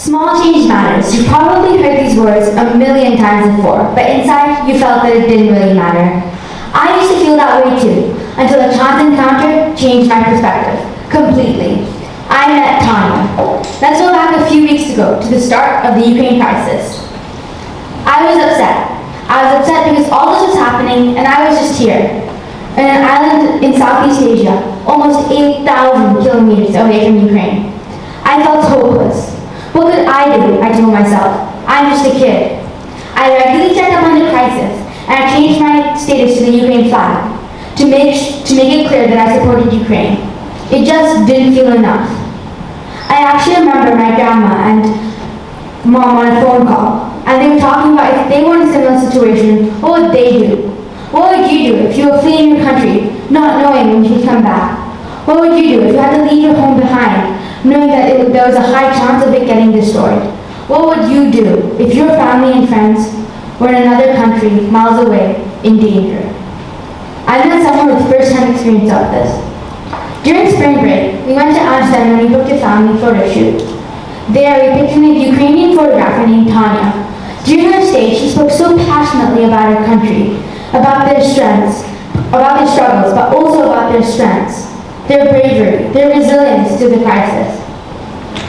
Small change matters. You probably heard these words a million times before, but inside you felt that it didn't really matter. I used to feel that way too, until a chance encounter changed my perspective completely. I met Tanya. Let's go back a few weeks ago to the start of the Ukraine crisis. I was upset. I was upset because all this was happening and I was just here, in an island in Southeast Asia, almost 8,000 kilometers away from Ukraine. I felt hopeless. What could I do? I told myself. I'm just a kid. I regularly checked up on the crisis, and I changed my status to the Ukraine flag to make it clear that I supported Ukraine. It just didn't feel enough. I actually remember my grandma and mom on a phone call, and they were talking about if they were in a similar situation, what would they do? What would you do if you were fleeing your country, not knowing when you'd come back? What would you do if you had to leave your home behind, knowing that there was a high chance of it getting destroyed? What would you do if your family and friends were in another country, miles away, in danger? I met someone with first-hand experience of this. During spring break, we went to Amsterdam and we booked a family photo shoot. There, we picked a Ukrainian photographer named Tanya. During her stay, she spoke so passionately about her country, about their strengths, about their struggles, but also about their strengths, their bravery, their resilience to the crisis.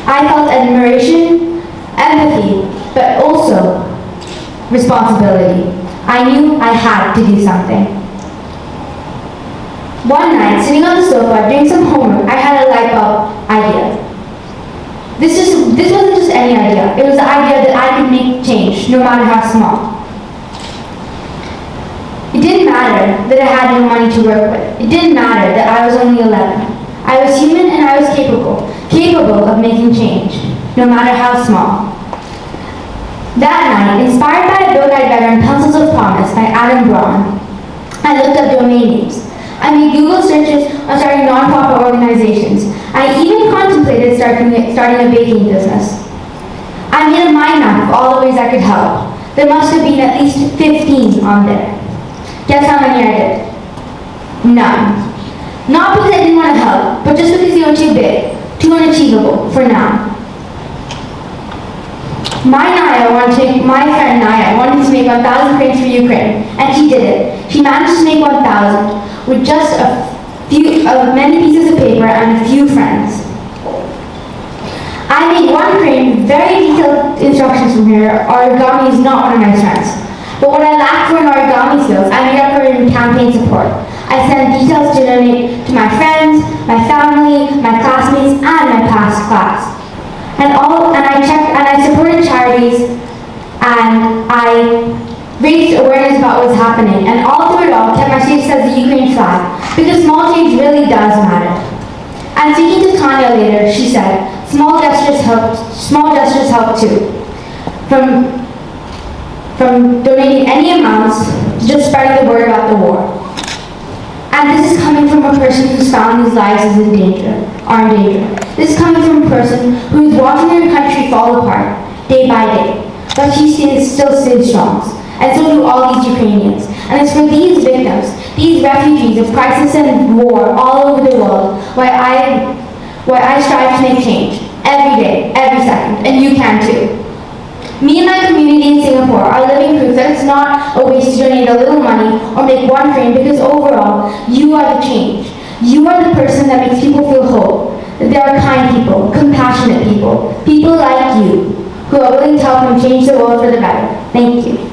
I felt admiration, empathy, but also responsibility. I knew I had to do something. One night, sitting on the sofa doing some homework, I had a light bulb idea. This wasn't just any idea. It was the idea that I could make change, no matter how small. It didn't matter that I had no money to work with. It didn't matter that I was only 11. I was human and I was capable of making change, no matter how small. That night, inspired by a book I'd read on Pencils of Promise by Adam Braun, I looked up domain names. I made Google searches on starting nonprofit organizations. I even contemplated starting a baking business. I made a mind map of all the ways I could help. There must have been at least 15 on there. Guess how many I did? None. Not because I didn't want to help, but just because they were too big, too unachievable for now. My friend Naya wanted to make 1,000 crates for Ukraine, and she did it. She managed to make 1,000 with just many pieces of paper and a few friends. I made one crate with very detailed instructions from her. Origami is not one of my strengths. But what I lacked for in origami skills, I made up for in campaign support. I sent details to donate to my friends, my family, my classmates, and my past class. And I supported charities, and I raised awareness about what was happening, and all through it all, kept my status as the Ukraine flag, because small change really does matter. And speaking to Tanya later, she said, small gestures help too. From donating any amounts to just spreading the word about the war. And this is coming from a person whose family's lives are in danger. This is coming from a person who is watching their country fall apart, day by day. But she still stays strong. And so do all these Ukrainians. And it's for these victims, these refugees of crisis and war all over the world, why I strive to make change. Every day, every second. And you can too. Me and my community in Singapore are living proof that it's not a waste to donate a little money or make one crane, because overall, you are the change. You are the person that makes people feel hope. That there are kind people, compassionate people, people like you, who are willing to help them change the world for the better. Thank you.